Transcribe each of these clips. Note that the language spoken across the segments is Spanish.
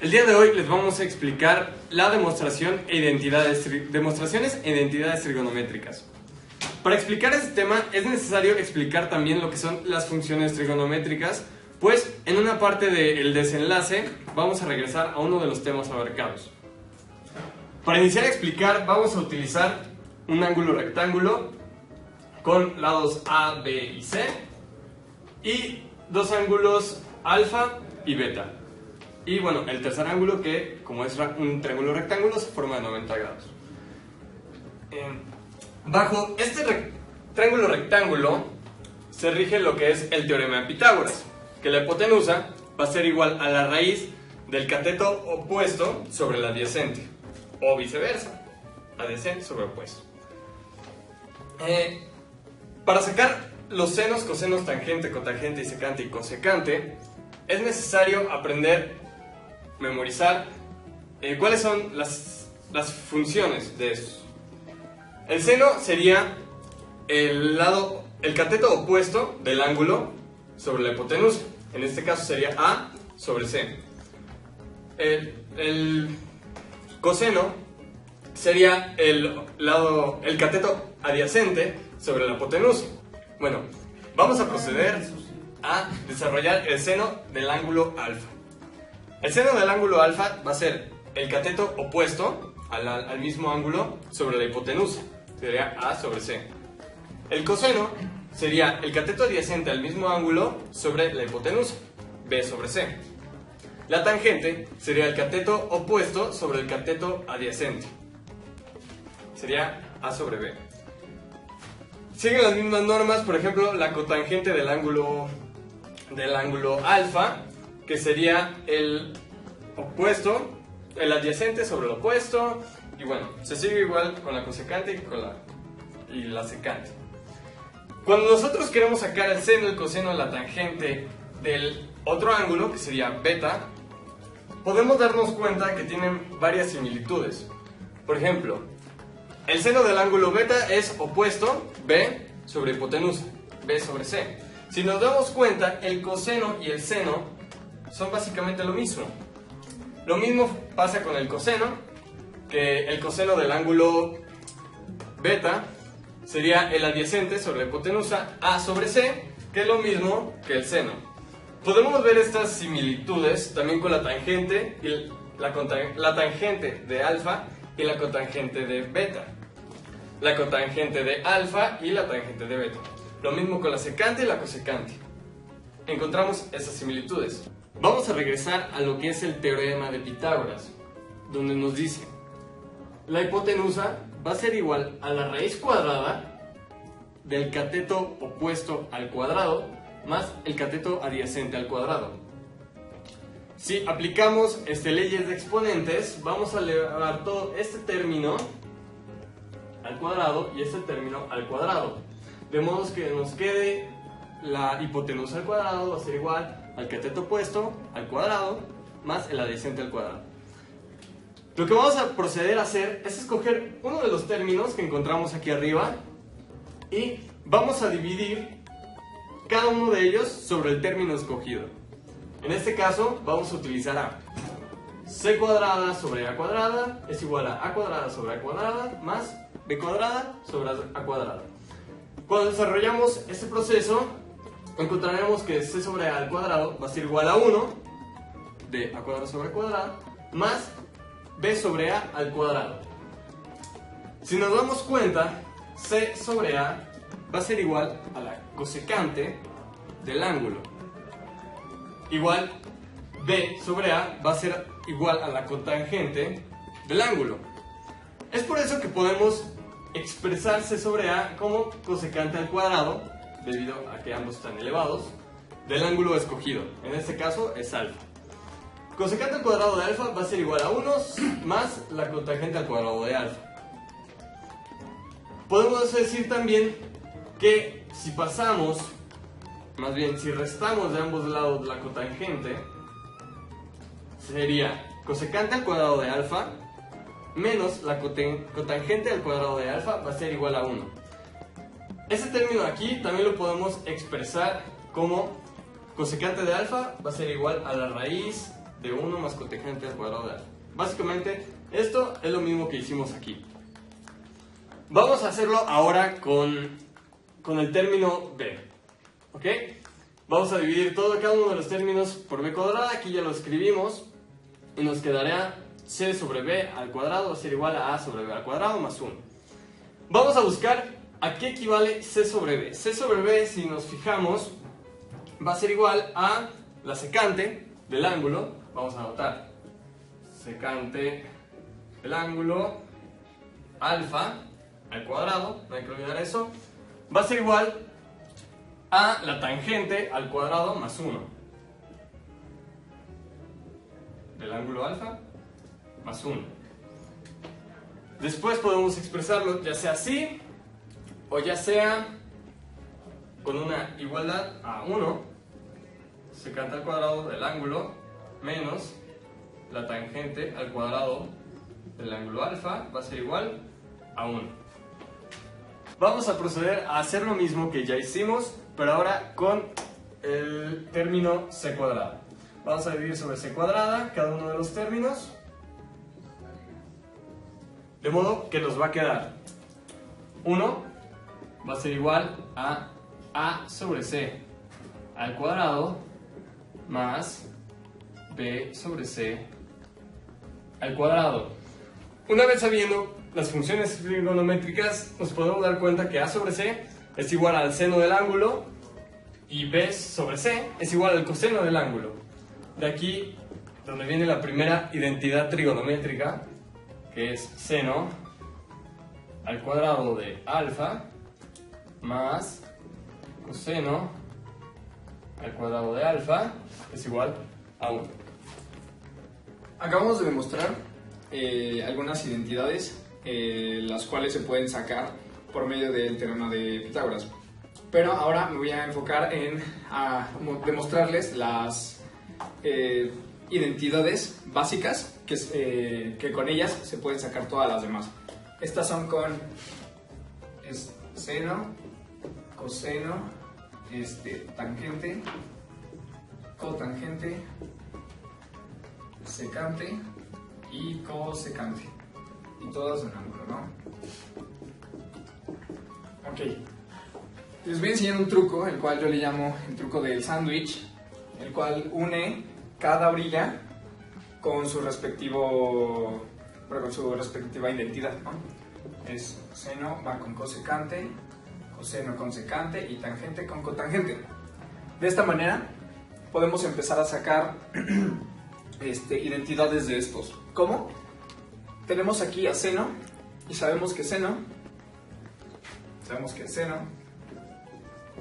El día de hoy les vamos a explicar la demostraciones e identidades trigonométricas. Para explicar este tema es necesario explicar también lo que son las funciones trigonométricas, pues en una parte del desenlace vamos a regresar a uno de los temas abarcados. Para iniciar a explicar vamos a utilizar un ángulo rectángulo con lados A, B y C y dos ángulos alfa y beta. Y bueno, el tercer ángulo que, como es un triángulo rectángulo, se forma de 90 grados. Bajo este triángulo rectángulo se rige lo que es el teorema de Pitágoras, que la hipotenusa va a ser igual a la raíz del cateto opuesto sobre el adyacente, o viceversa, adyacente sobre opuesto. Para sacar los senos, cosenos, tangente, cotangente y secante y cosecante, es necesario memorizar cuáles son las funciones de estos. El seno sería el cateto opuesto del ángulo sobre la hipotenusa. En este caso sería A sobre C. El coseno sería el cateto adyacente sobre la hipotenusa. Bueno, vamos a proceder a desarrollar el seno del ángulo alfa. El seno del ángulo alfa va a ser el cateto opuesto al mismo ángulo sobre la hipotenusa, sería A sobre C. El coseno sería el cateto adyacente al mismo ángulo sobre la hipotenusa, B sobre C. La tangente sería el cateto opuesto sobre el cateto adyacente, sería A sobre B. Siguen las mismas normas, por ejemplo, la cotangente del ángulo alfa, que sería el opuesto, el adyacente sobre el opuesto, y bueno, se sigue igual con la cosecante y la secante. Cuando nosotros queremos sacar el seno, el coseno, la tangente del otro ángulo, que sería beta, podemos darnos cuenta que tienen varias similitudes. Por ejemplo, el seno del ángulo beta es opuesto, B sobre hipotenusa, B sobre C. Si nos damos cuenta, el coseno y el seno son básicamente lo mismo. Lo mismo pasa con el coseno, que el coseno del ángulo beta sería el adyacente sobre la hipotenusa, A sobre C, que es lo mismo que el seno. Podemos ver estas similitudes también con la tangente, la tangente de alfa y la cotangente de beta. La cotangente de alfa y la tangente de beta. Lo mismo con la secante y la cosecante. Encontramos esas similitudes. Vamos a regresar a lo que es el teorema de Pitágoras, donde nos dice: la hipotenusa va a ser igual a la raíz cuadrada del cateto opuesto al cuadrado más el cateto adyacente al cuadrado. Si aplicamos leyes de exponentes, vamos a elevar todo este término al cuadrado y este término al cuadrado, de modo que nos quede la hipotenusa al cuadrado va a ser igual al cateto opuesto al cuadrado más el adyacente al cuadrado. Lo que vamos a proceder a hacer es escoger uno de los términos que encontramos aquí arriba y vamos a dividir cada uno de ellos sobre el término escogido. En este caso vamos a utilizar a c cuadrada sobre a cuadrada es igual a cuadrada sobre a cuadrada más b cuadrada sobre a cuadrada. Cuando desarrollamos este proceso, encontraremos que c sobre a al cuadrado va a ser igual a 1 de a cuadrado sobre a cuadrada más b sobre a al cuadrado. Si nos damos cuenta, c sobre a va a ser igual a la cosecante del ángulo. Igual b sobre a va a ser igual a la cotangente del ángulo. Es por eso que podemos expresar c sobre a como cosecante al cuadrado, debido a que ambos están elevados, del ángulo escogido. En este caso es alfa. Cosecante al cuadrado de alfa va a ser igual a 1 más la cotangente al cuadrado de alfa. Podemos decir también que si restamos de ambos lados la cotangente, sería cosecante al cuadrado de alfa menos la cotangente al cuadrado de alfa va a ser igual a 1. Este término aquí también lo podemos expresar como cosecante de alfa va a ser igual a la raíz de 1 más cotangente al cuadrado de alfa. Básicamente, esto es lo mismo que hicimos aquí. Vamos a hacerlo ahora con el término b, ¿ok? Vamos a dividir cada uno de los términos por b cuadrada, aquí ya lo escribimos, y nos quedará c sobre b al cuadrado va a ser igual a sobre b al cuadrado más 1. Vamos a buscar a qué equivale c sobre b. C sobre b, si nos fijamos, va a ser igual a la secante del ángulo. Vamos a anotar secante del ángulo alfa al cuadrado, no hay que olvidar eso, va a ser igual a la tangente al cuadrado más 1 del ángulo alfa más 1. Después podemos expresarlo ya sea así o ya sea con una igualdad a 1, secante al cuadrado del ángulo menos la tangente al cuadrado del ángulo alfa va a ser igual a 1. Vamos a proceder a hacer lo mismo que ya hicimos, pero ahora con el término c cuadrada. Vamos a dividir sobre c cuadrada cada uno de los términos, de modo que nos va a quedar 1 va a ser igual a sobre c al cuadrado más b sobre c al cuadrado. Una vez sabiendo las funciones trigonométricas, nos podemos dar cuenta que a sobre c es igual al seno del ángulo y b sobre c es igual al coseno del ángulo. De aquí donde viene la primera identidad trigonométrica, que es seno al cuadrado de alfa más coseno al cuadrado de alfa es igual a 1. Acabamos de demostrar algunas identidades las cuales se pueden sacar por medio del teorema de Pitágoras. Pero ahora me voy a enfocar en demostrarles las identidades básicas que con ellas se pueden sacar todas las demás. Estas son con seno, coseno, tangente, cotangente, secante y cosecante. Y todas en ángulo, ¿no? Ok. Les voy a enseñar un truco, el cual yo le llamo el truco del sándwich, el cual une cada orilla con su respectiva identidad, ¿no? Es seno va con cosecante, coseno con secante y tangente con cotangente. De esta manera podemos empezar a sacar identidades de estos. ¿Cómo? Tenemos aquí a seno y sabemos que seno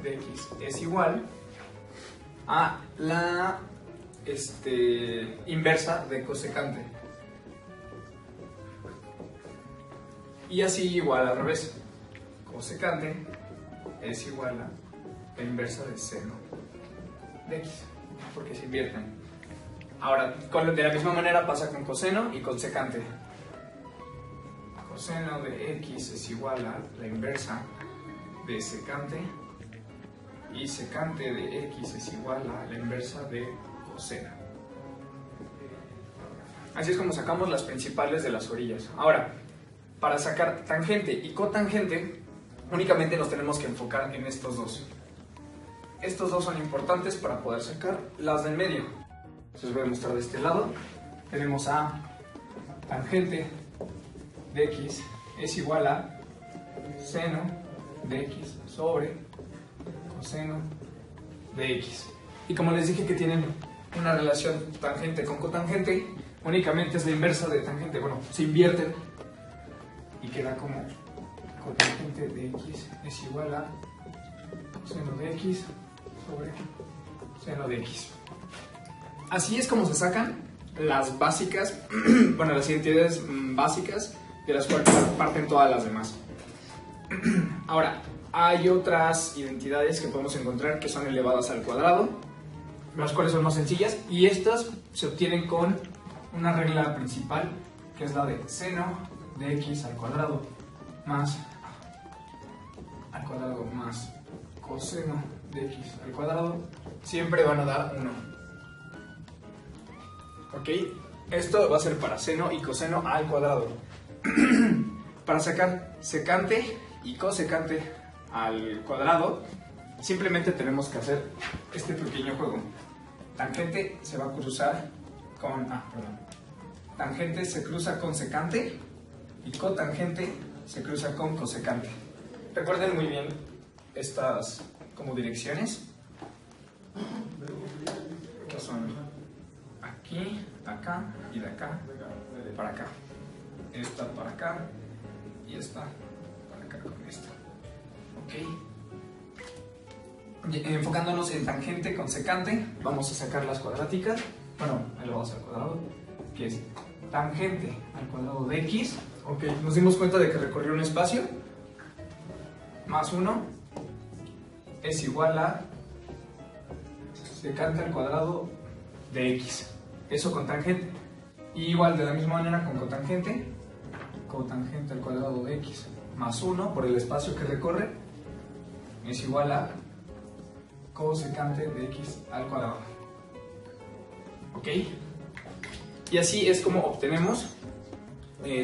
de x es igual a la inversa de cosecante. Y así igual al revés. Cosecante es igual a la inversa de seno de x, porque se invierten. Ahora, de la misma manera pasa con coseno y con secante. Coseno de x es igual a la inversa de secante y secante de x es igual a la inversa de coseno. Así es como sacamos las principales de las orillas. Ahora, para sacar tangente y cotangente, únicamente nos tenemos que enfocar en estos dos. Estos dos son importantes para poder sacar las del medio. Les voy a mostrar de este lado. Tenemos a tangente de x es igual a seno de x sobre coseno de x. Y como les dije que tienen una relación tangente con cotangente, únicamente es la inversa de tangente. Bueno, se invierten y queda como cotangente de x es igual a seno de x sobre seno de x. Así es como se sacan las básicas, bueno, las identidades básicas de las cuales parten todas las demás. Ahora, hay otras identidades que podemos encontrar que son elevadas al cuadrado, las cuales son más sencillas, y estas se obtienen con una regla principal, que es la de seno de x al cuadrado más coseno de x al cuadrado, siempre van a dar 1. ¿Ok? Esto va a ser para seno y coseno al cuadrado. Para sacar secante y cosecante al cuadrado, simplemente tenemos que hacer este pequeño juego. Tangente se va a cruzar con... Tangente se cruza con secante y cotangente se cruza con cosecante. Recuerden muy bien estas como direcciones, que son aquí, acá y de acá para acá. Esta para acá y esta para acá con esta. Ok. Enfocándonos en tangente con secante, vamos a sacar las cuadráticas. Bueno, ahí lo vamos al cuadrado, que es tangente al cuadrado de x. Ok, nos dimos cuenta de que recorrió un espacio más 1 es igual a secante al cuadrado de x. Eso con tangente. Y igual de la misma manera con cotangente. Cotangente al cuadrado de x más 1 por el espacio que recorre es igual a cosecante de x al cuadrado. ¿Ok? Y así es como obtenemos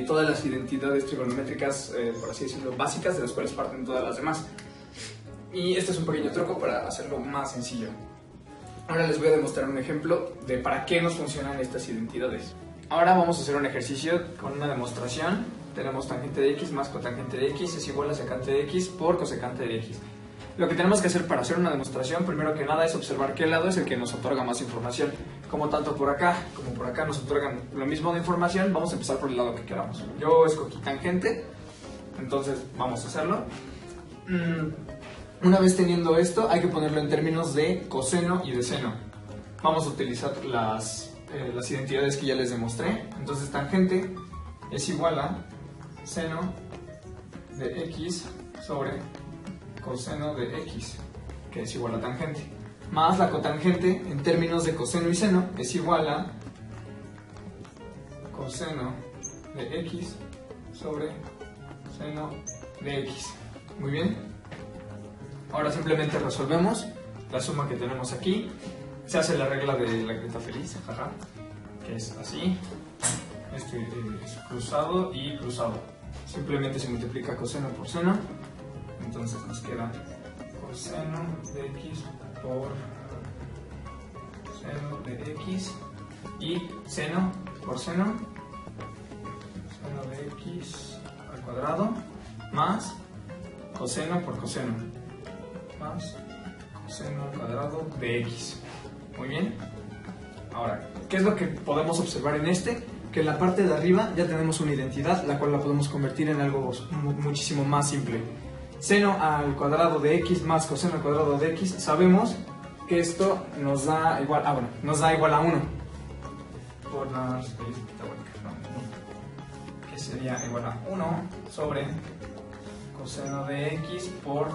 todas las identidades trigonométricas, por así decirlo, básicas, de las cuales parten todas las demás. Y este es un pequeño truco para hacerlo más sencillo. Ahora les voy a demostrar un ejemplo de para qué nos funcionan estas identidades. Ahora vamos a hacer un ejercicio con una demostración. Tenemos tangente de x más cotangente de x es igual a secante de x por cosecante de x. Lo que tenemos que hacer para hacer una demostración, primero que nada, es observar qué lado es el que nos otorga más información. Como tanto por acá como por acá nos otorgan lo mismo de información, vamos a empezar por el lado que queramos. Yo escogí tangente, entonces vamos a hacerlo. Una vez teniendo esto, hay que ponerlo en términos de coseno y de seno. Vamos a utilizar las identidades que ya les demostré. Entonces tangente es igual a seno de x sobre coseno de x, que es igual a tangente, más la cotangente en términos de coseno y seno es igual a coseno de x sobre seno de x. Muy bien. Ahora simplemente resolvemos la suma que tenemos aquí. Se hace la regla de la creta feliz, jaja, que es así. Este es cruzado y cruzado. Simplemente se multiplica coseno por seno. Entonces nos queda coseno de x por seno de x y seno por seno de x al cuadrado más coseno por coseno más coseno al cuadrado de x. Muy bien. Ahora, ¿qué es lo que podemos observar en este? Que en la parte de arriba ya tenemos una identidad, la cual la podemos convertir en algo muchísimo más simple. Seno al cuadrado de x más coseno al cuadrado de x, sabemos que esto nos da igual, nos da igual a 1. Por la que sería igual a 1 sobre coseno de x por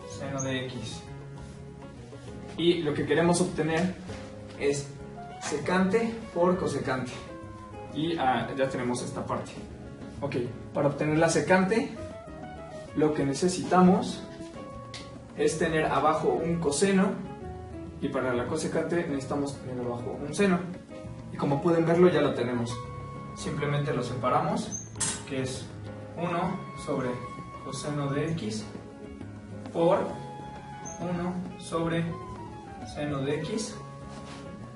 seno de x. Y lo que queremos obtener es secante por cosecante. Y ya tenemos esta parte. Ok, para obtener la secante, lo que necesitamos es tener abajo un coseno, y para la cosecante necesitamos tener abajo un seno. Y como pueden verlo, ya lo tenemos. Simplemente lo separamos, que es 1 sobre coseno de x por 1 sobre seno de x,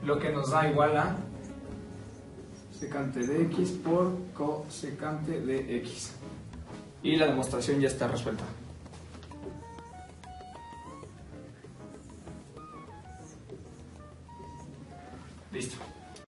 lo que nos da igual a secante de x por cosecante de x. Y la demostración ya está resuelta. Listo.